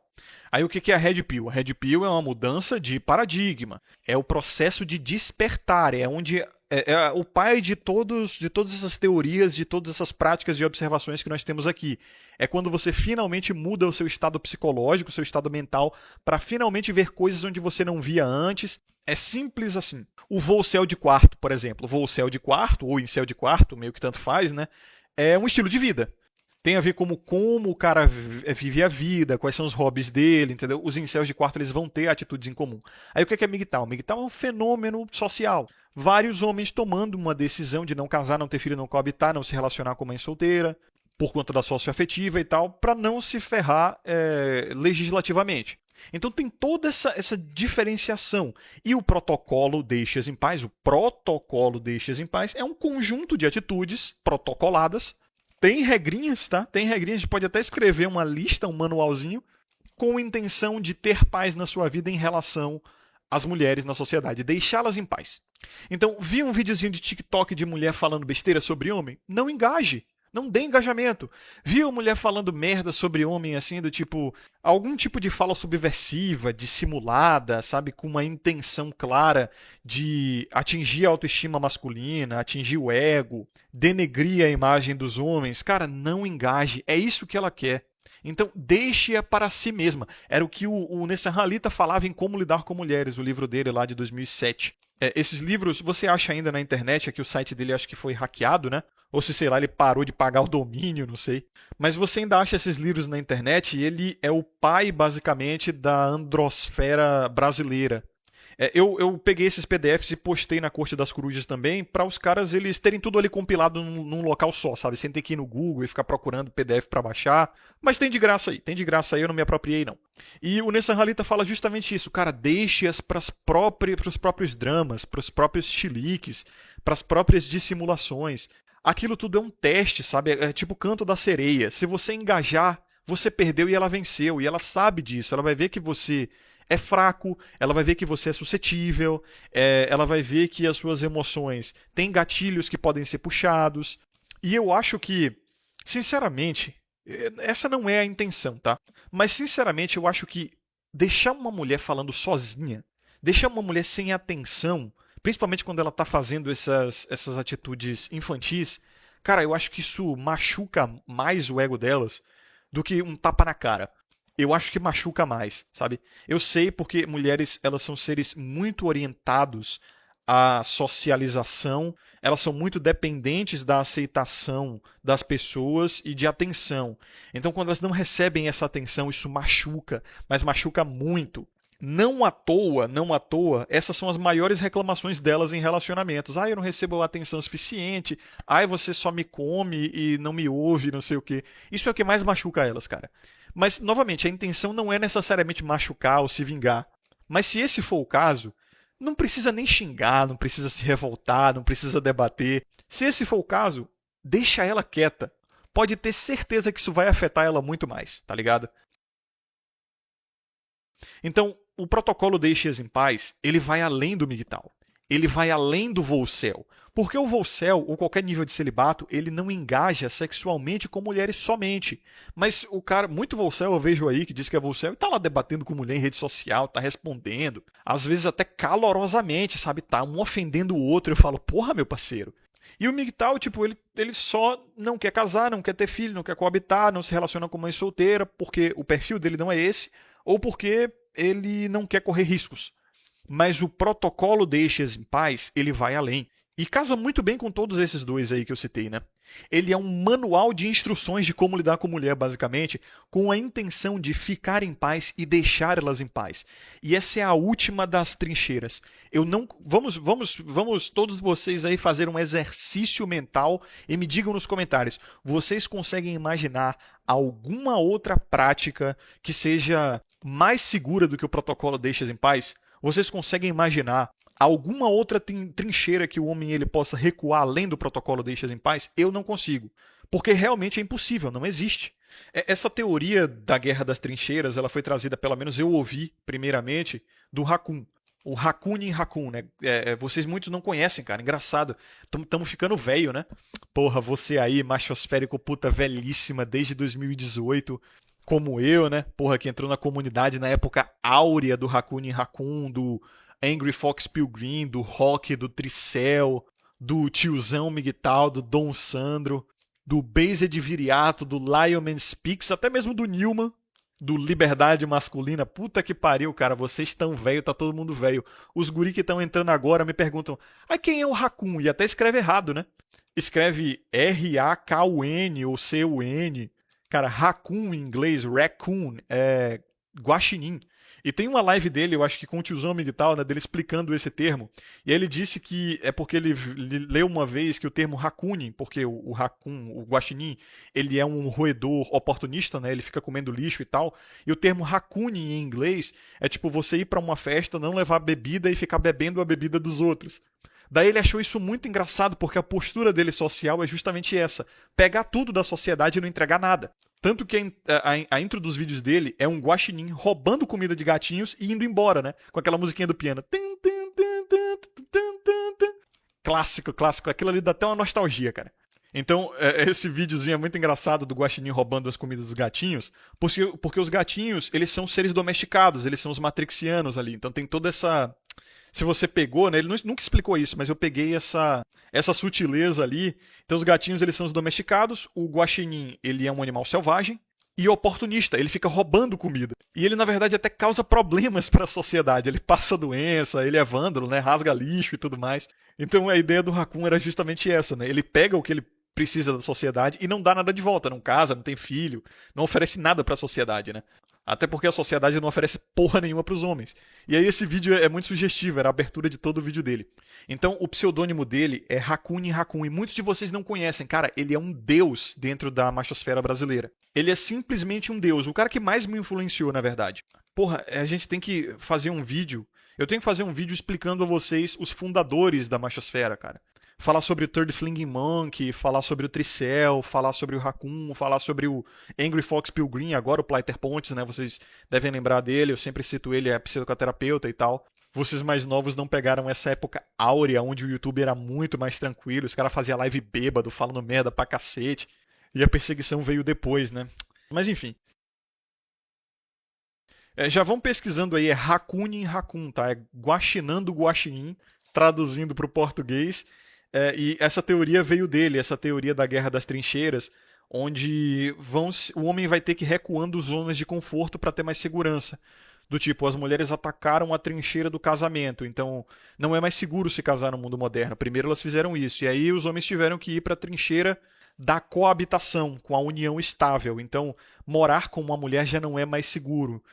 Aí o que é a Red Pill? A Red Pill é uma mudança de paradigma. É o processo de despertar, é onde é o pai de todas essas teorias, de todas essas práticas e observações que nós temos aqui. É quando você finalmente muda o seu estado psicológico, o seu estado mental, para finalmente ver coisas onde você não via antes. É simples assim. O voo céu de quarto, por exemplo. O voo céu de quarto, ou em céu de quarto, meio que tanto faz, né? É um estilo de vida. Tem a ver como o cara vive a vida, quais são os hobbies dele, entendeu? Os incels de quarto eles vão ter atitudes em comum. Aí o que é MGTOW? MGTOW é um fenômeno social. Vários homens tomando uma decisão de não casar, não ter filho, não coabitar, não se relacionar com mãe solteira, por conta da socioafetiva e tal, para não se ferrar legislativamente. Então tem toda essa diferenciação. E o protocolo Deixe-as em Paz, o protocolo Deixe-as em Paz, é um conjunto de atitudes protocoladas. Tem regrinhas, tá? Tem regrinhas, a gente pode até escrever uma lista, um manualzinho, com a intenção de ter paz na sua vida em relação às mulheres na sociedade, deixá-las em paz. Então, vi um videozinho de TikTok de mulher falando besteira sobre homem? Não engaje. Não dê engajamento. Viu mulher falando merda sobre homem, assim, do tipo... algum tipo de fala subversiva, dissimulada, sabe? Com uma intenção clara de atingir a autoestima masculina, atingir o ego, denegrir a imagem dos homens. Cara, não engaje. É isso que ela quer. Então, deixe-a para si mesma. Era o que o Nessan Halita falava em Como Lidar com Mulheres, o livro dele lá de 2007. Esses livros você acha ainda na internet, aqui o site dele acho que foi hackeado, né? Ou se, sei lá, ele parou de pagar o domínio, não sei. Mas você ainda acha esses livros na internet e ele é o pai, basicamente, da androsfera brasileira. Eu peguei esses PDFs e postei na Corte das Corujas também, para os caras eles terem tudo ali compilado num local só, sabe? Sem ter que ir no Google e ficar procurando PDF para baixar. Mas tem de graça aí, eu não me apropriei não. E o Nessan Halita fala justamente isso, cara, deixe-as para os próprios dramas, para os próprios chiliques, para as próprias dissimulações. Aquilo tudo é um teste, sabe? É tipo o canto da sereia. Se você engajar, você perdeu e ela venceu. E ela sabe disso. Ela vai ver que você é fraco, ela vai ver que você é suscetível, ela vai ver que as suas emoções têm gatilhos que podem ser puxados. E eu acho que, sinceramente, essa não é a intenção, tá? Mas, sinceramente, eu acho que deixar uma mulher falando sozinha, deixar uma mulher sem atenção, principalmente quando ela está fazendo essas atitudes infantis, cara, eu acho que isso machuca mais o ego delas do que um tapa na cara. Eu acho que machuca mais, sabe? Eu sei porque mulheres, elas são seres muito orientados à socialização, elas são muito dependentes da aceitação das pessoas e de atenção. Então, quando elas não recebem essa atenção, isso machuca, mas machuca muito. Não à toa, essas são as maiores reclamações delas em relacionamentos. Ah, eu não recebo atenção suficiente. Ah, você só me come e não me ouve, não sei o quê. Isso é o que mais machuca elas, cara. Mas, novamente, a intenção não é necessariamente machucar ou se vingar. Mas se esse for o caso, não precisa nem xingar, não precisa se revoltar, não precisa debater. Se esse for o caso, deixa ela quieta. Pode ter certeza que isso vai afetar ela muito mais, tá ligado? Então, o protocolo Deixe-as em Paz, ele vai além do MGTOW. Ele vai além do Volcel. Porque o Volcel, ou qualquer nível de celibato, ele não engaja sexualmente com mulheres somente. Mas o cara, muito Volcel eu vejo aí que diz que é Volcel e tá lá debatendo com mulher em rede social, tá respondendo. Às vezes até calorosamente, sabe? Tá um ofendendo o outro. Eu falo, porra, meu parceiro. E o MGTOW, tipo, ele só não quer casar, não quer ter filho, não quer coabitar, não se relaciona com mãe solteira, porque o perfil dele não é esse, ou porque ele não quer correr riscos. Mas o protocolo Deixe-as em Paz, ele vai além. E casa muito bem com todos esses dois aí que eu citei, né? Ele é um manual de instruções de como lidar com mulher, basicamente, com a intenção de ficar em paz e deixar elas em paz. E essa é a última das trincheiras. Eu não vamos todos vocês aí fazer um exercício mental e me digam nos comentários, vocês conseguem imaginar alguma outra prática que seja mais segura do que o protocolo Deixe-as em Paz? Vocês conseguem imaginar alguma outra trincheira que o homem ele possa recuar além do protocolo Deixe-as em Paz? Eu não consigo. Porque realmente é impossível, não existe. Essa teoria da guerra das trincheiras, ela foi trazida, pelo menos eu ouvi, primeiramente, do Raccoon. O Raccoon em Raccoon, né? Vocês muitos não conhecem, cara. Engraçado. Tamo ficando velho, né? Porra, você aí, machosférico, puta velhíssima, desde 2018, como eu, né? Porra, que entrou na comunidade na época áurea do Raccoon em Raccoon, do Angry Fox Pilgrim, do Rock, do Tricel, do tiozão MGTOW, do Dom Sandro, do Based Viriato, do Lionman Speaks, até mesmo do Newman, do Liberdade Masculina. Puta que pariu, cara, vocês estão velho, tá todo mundo velho. Os guri que estão entrando agora me perguntam, quem é o Raccoon? E até escreve errado, né? Escreve R-A-K-U-N ou C-U-N. Cara, Raccoon em inglês, Raccoon, é guaxinim. E tem uma live dele, eu acho que com o tiozão MGTOW, né, dele explicando esse termo. E aí ele disse que é porque ele leu uma vez que o termo Raccoon, porque o Raccoon, o guaxinim, ele é um roedor oportunista, né, ele fica comendo lixo e tal. E o termo Raccoon em inglês é tipo você ir pra uma festa, não levar bebida e ficar bebendo a bebida dos outros. Daí ele achou isso muito engraçado, porque a postura dele social é justamente essa: pegar tudo da sociedade e não entregar nada. Tanto que a intro dos vídeos dele é um guaxinim roubando comida de gatinhos e indo embora, né? Com aquela musiquinha do piano. Clássico, clássico. Aquilo ali dá até uma nostalgia, cara. Então, esse videozinho é muito engraçado do guaxinim roubando as comidas dos gatinhos, porque os gatinhos, eles são seres domesticados, eles são os matrixianos ali. Então tem toda essa... Se você pegou, né? Ele nunca explicou isso, mas eu peguei essa sutileza ali. Então os gatinhos, eles são os domesticados, o guaxinim, ele é um animal selvagem e oportunista, ele fica roubando comida. E ele, na verdade, até causa problemas para a sociedade. Ele passa doença, ele é vândalo, né? Rasga lixo e tudo mais. Então a ideia do Raccoon era justamente essa, né? Ele pega o que ele precisa da sociedade e não dá nada de volta, não casa, não tem filho, não oferece nada para a sociedade, né? Até porque a sociedade não oferece porra nenhuma para os homens. E aí esse vídeo é muito sugestivo, era a abertura de todo o vídeo dele. Então o pseudônimo dele é Raccoon em Raccoon, e muitos de vocês não conhecem. Cara, ele é um deus dentro da machosfera brasileira. Ele é simplesmente um deus, o cara que mais me influenciou, na verdade. Porra, a gente tem que fazer um vídeo, eu tenho que fazer um vídeo explicando a vocês os fundadores da machosfera, cara. Falar sobre o Third Flinging Monkey, falar sobre o Tricel, falar sobre o Raccoon, falar sobre o Angry Fox Pilgrim, agora o Pleiter Pontes, né? Vocês devem lembrar dele, eu sempre cito ele, é psicoterapeuta e tal. Vocês mais novos não pegaram essa época áurea, onde o YouTube era muito mais tranquilo, os caras faziam live bêbado, falando merda pra cacete, e a perseguição veio depois, né? Mas enfim. Já vão pesquisando aí, é Raccoon em Raccoon, tá? É Guaxinando Guaxinim, traduzindo pro português. E essa teoria veio dele, essa teoria da guerra das trincheiras, onde o homem vai ter que ir recuando zonas de conforto para ter mais segurança. Do tipo, as mulheres atacaram a trincheira do casamento, então não é mais seguro se casar no mundo moderno. Primeiro elas fizeram isso, e aí os homens tiveram que ir para a trincheira da coabitação, com a união estável. Então, morar com uma mulher já não é mais seguro.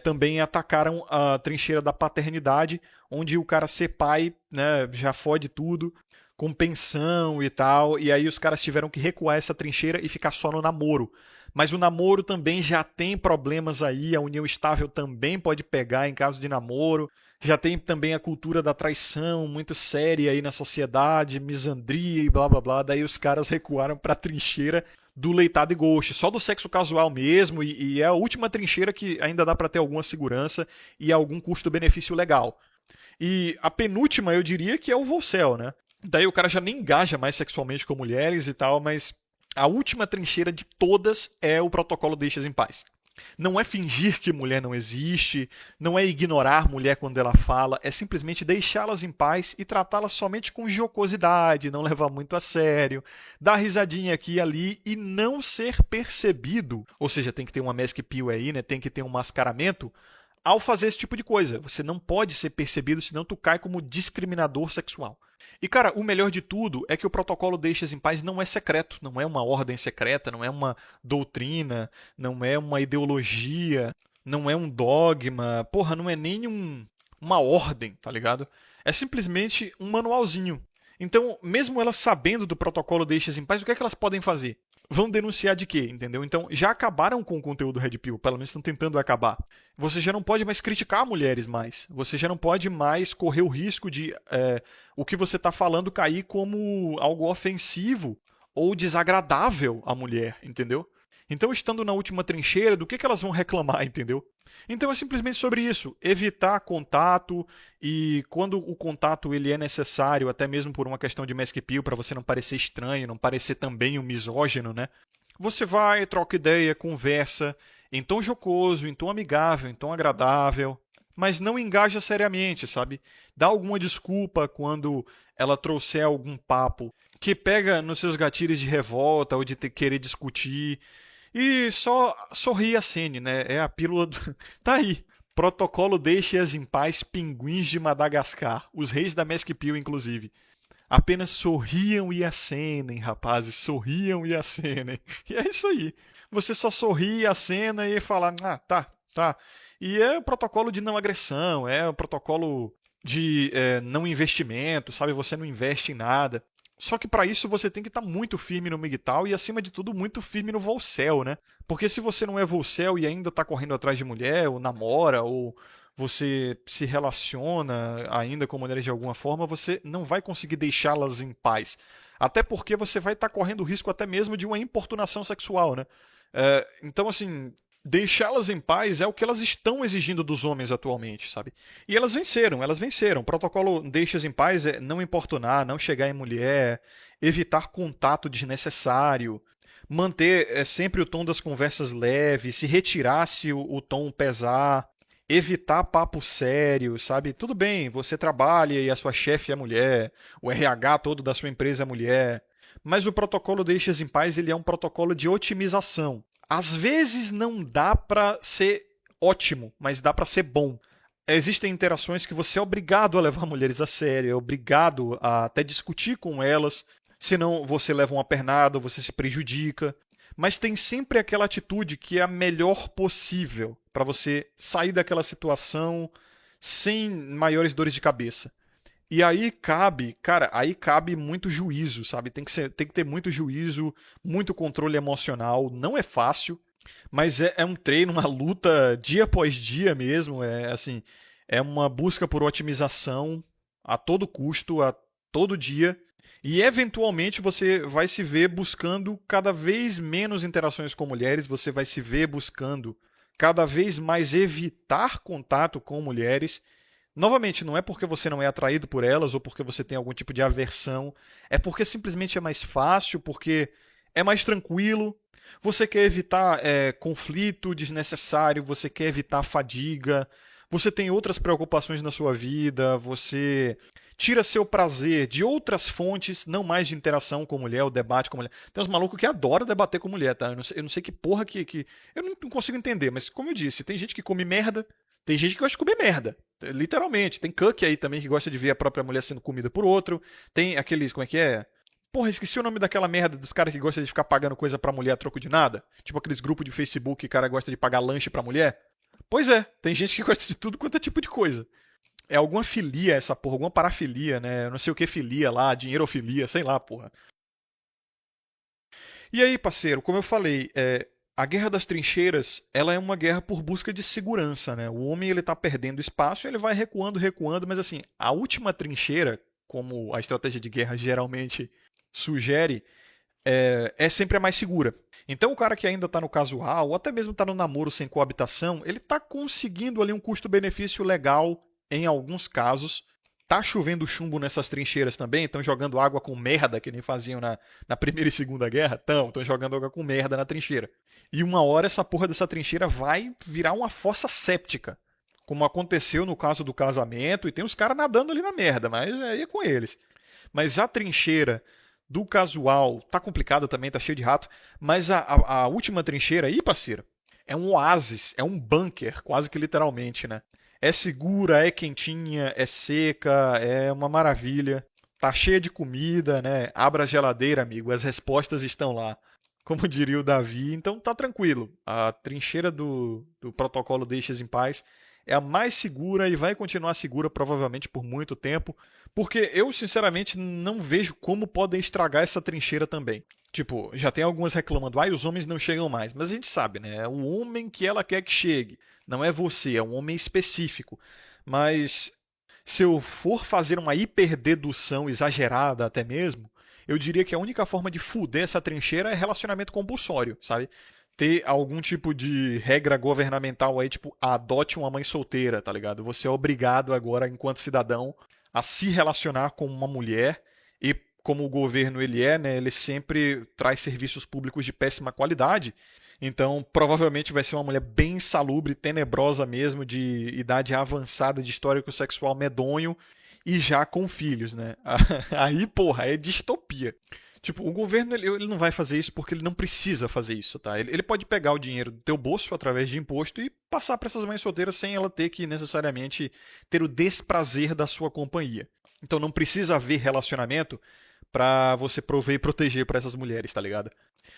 Também atacaram a trincheira da paternidade, onde o cara ser pai, né, já fode tudo, com pensão e tal, e aí os caras tiveram que recuar essa trincheira e ficar só no namoro. Mas o namoro também já tem problemas aí, a união estável também pode pegar em caso de namoro. Já tem também a cultura da traição muito séria aí na sociedade, misandria e blá blá blá. Daí os caras recuaram pra trincheira do leitado e ghost, só do sexo casual mesmo, e é a última trincheira que ainda dá pra ter alguma segurança e algum custo-benefício legal. E a penúltima eu diria que é o Volcel, né? Daí o cara já nem engaja mais sexualmente com mulheres e tal, mas a última trincheira de todas é o protocolo Deixas em Paz. Não é fingir que mulher não existe, não é ignorar mulher quando ela fala, é simplesmente deixá-las em paz e tratá-las somente com jocosidade, não levar muito a sério, dar risadinha aqui e ali e não ser percebido. Ou seja, tem que ter uma mask appeal aí, né? Tem que ter um mascaramento ao fazer esse tipo de coisa. Você não pode ser percebido, senão tu cai como discriminador sexual. E, cara, o melhor de tudo é que o protocolo Deixas em Paz não é secreto, não é uma ordem secreta, não é uma doutrina, não é uma ideologia, não é um dogma, porra, não é nem uma ordem, tá ligado? É simplesmente um manualzinho. Então, mesmo elas sabendo do protocolo Deixas em Paz, o que é que elas podem fazer? Vão denunciar de quê, entendeu? Então, já acabaram com o conteúdo Red Pill, pelo menos estão tentando acabar. Você já não pode mais criticar mulheres mais. Você já não pode mais correr o risco de o que você está falando cair como algo ofensivo ou desagradável à mulher, entendeu? Então, estando na última trincheira, do que elas vão reclamar, entendeu? Então é simplesmente sobre isso, evitar contato e quando o contato ele é necessário, até mesmo por uma questão de mask appeal, para você não parecer estranho, não parecer também um misógino, né? Você vai, troca ideia, conversa, em tom jocoso, em tom amigável, em tom agradável, mas não engaja seriamente, sabe? Dá alguma desculpa quando ela trouxer algum papo que pega nos seus gatilhos de revolta ou de querer discutir. E só sorri a cena, né? É a pílula do... Tá aí. Protocolo Deixe-as em Paz, Pinguins de Madagascar. Os reis da Mask Pill, inclusive. Apenas sorriam e acenem, rapazes. Sorriam e acenem. E é isso aí. Você só sorri, acena e fala, ah, tá. E é o protocolo de não agressão, é o protocolo de não investimento, sabe? Você não investe em nada. Só que para isso você tem que estar muito firme no MGTOW e, acima de tudo, muito firme no Volcel, né? Porque se você não é Volcel e ainda está correndo atrás de mulher, ou namora, ou você se relaciona ainda com mulheres de alguma forma, você não vai conseguir deixá-las em paz. Até porque você vai estar correndo o risco até mesmo de uma importunação sexual, né? Então, assim, deixá-las em paz é o que elas estão exigindo dos homens atualmente, sabe? E elas venceram. O protocolo Deixas em Paz é não importunar, não chegar em mulher, evitar contato desnecessário, manter sempre o tom das conversas leve, se retirar se o tom pesar, evitar papo sério, sabe? Tudo bem, você trabalha e a sua chefe é mulher, o RH todo da sua empresa é mulher, mas o protocolo Deixas em Paz ele é um protocolo de otimização. Às vezes não dá para ser ótimo, mas dá para ser bom. Existem interações que você é obrigado a levar mulheres a sério, é obrigado a até discutir com elas, senão você leva uma pernada, você se prejudica. Mas tem sempre aquela atitude que é a melhor possível para você sair daquela situação sem maiores dores de cabeça. E aí cabe muito juízo, sabe? Tem que ter muito juízo, muito controle emocional. Não é fácil, mas é um treino, uma luta dia após dia mesmo. É uma busca por otimização a todo custo, a todo dia. E eventualmente você vai se ver buscando cada vez menos interações com mulheres, você vai se ver buscando cada vez mais evitar contato com mulheres. Novamente, não é porque você não é atraído por elas ou porque você tem algum tipo de aversão, é porque simplesmente é mais fácil, porque é mais tranquilo. Você quer evitar conflito desnecessário, você quer evitar fadiga, você tem outras preocupações na sua vida, você tira seu prazer de outras fontes, não mais de interação com mulher, ou debate com mulher. Tem uns malucos que adoram debater com mulher, tá? Eu não sei que porra que... Eu não consigo entender, mas como eu disse, tem gente que come merda, Tem gente que gosta de comer merda. Literalmente. Tem cuck aí também que gosta de ver a própria mulher sendo comida por outro. Tem aqueles, como é que é? Porra, esqueci o nome daquela merda dos caras que gostam de ficar pagando coisa pra mulher a troco de nada. Tipo aqueles grupos de Facebook que o cara gosta de pagar lanche pra mulher. Pois é, tem gente que gosta de tudo quanto é tipo de coisa. É alguma filia essa porra, alguma parafilia, né? Eu não sei o que filia lá, dinheirofilia, sei lá, porra. E aí, parceiro, como eu falei, a Guerra das Trincheiras, ela é uma guerra por busca de segurança, né? O homem ele tá perdendo espaço, ele vai recuando, recuando, mas assim, a última trincheira, como a estratégia de guerra geralmente sugere, é sempre a mais segura. Então o cara que ainda está no casual, ou até mesmo está no namoro sem coabitação, ele está conseguindo ali um custo-benefício legal em alguns casos. Tá chovendo chumbo nessas trincheiras também, estão jogando água com merda, que nem faziam na Primeira e Segunda Guerra. Estão jogando água com merda na trincheira. E uma hora essa porra dessa trincheira vai virar uma fossa séptica. Como aconteceu no caso do casamento, e tem os caras nadando ali na merda, mas aí é com eles. Mas a trincheira do casual tá complicada também, tá cheio de rato. Mas a última trincheira aí, parceiro, é um oásis, é um bunker, quase que literalmente, né? É segura, é quentinha, é seca, é uma maravilha. Tá cheia de comida, né? Abra a geladeira, amigo, as respostas estão lá. Como diria o Davi, então tá tranquilo. A trincheira do protocolo Deixas em Paz é a mais segura e vai continuar segura provavelmente por muito tempo, porque eu sinceramente não vejo como podem estragar essa trincheira também. Tipo, já tem algumas reclamando, os homens não chegam mais, mas a gente sabe, né? É o homem que ela quer que chegue, não é você, é um homem específico. Mas se eu for fazer uma hiperdedução exagerada até mesmo, eu diria que a única forma de fuder essa trincheira é relacionamento compulsório, sabe? Ter algum tipo de regra governamental aí, tipo, adote uma mãe solteira, tá ligado? Você é obrigado agora, enquanto cidadão, a se relacionar com uma mulher e como o governo ele é, né, ele sempre traz serviços públicos de péssima qualidade. Então, provavelmente vai ser uma mulher bem insalubre, tenebrosa mesmo, de idade avançada, de histórico sexual medonho e já com filhos, né? Aí, porra, é distopia. Tipo, o governo ele não vai fazer isso porque ele não precisa fazer isso, tá? Ele pode pegar o dinheiro do teu bolso através de imposto e passar para essas mães solteiras sem ela ter que necessariamente ter o desprazer da sua companhia. Então não precisa haver relacionamento para você prover e proteger para essas mulheres, tá ligado?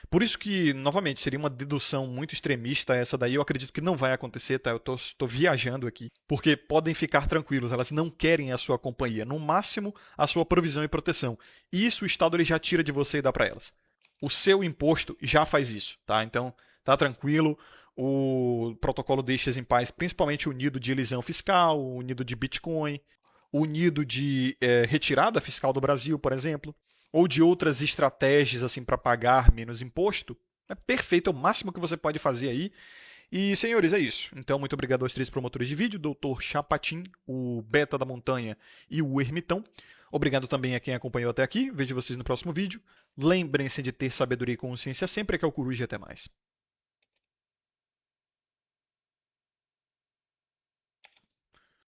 Por isso que, novamente, seria uma dedução muito extremista essa daí. Eu acredito que não vai acontecer, tá? Eu tô viajando aqui. Porque podem ficar tranquilos, elas não querem a sua companhia. No máximo, a sua provisão e proteção. E isso o Estado ele já tira de você e dá para elas. O seu imposto já faz isso, tá? Então, tá tranquilo. O protocolo Deixas em Paz, principalmente o nido de elisão fiscal, o nido de Bitcoin, o nido de retirada fiscal do Brasil, por exemplo, ou de outras estratégias assim para pagar menos imposto, é perfeito, é o máximo que você pode fazer aí. E, senhores, é isso. Então, muito obrigado aos 3 promotores de vídeo, Dr. Chapatin, o Beta da Montanha e o Ermitão. Obrigado também a quem acompanhou até aqui. Vejo vocês no próximo vídeo. Lembrem-se de ter sabedoria e consciência sempre, que é o Coruja e até mais.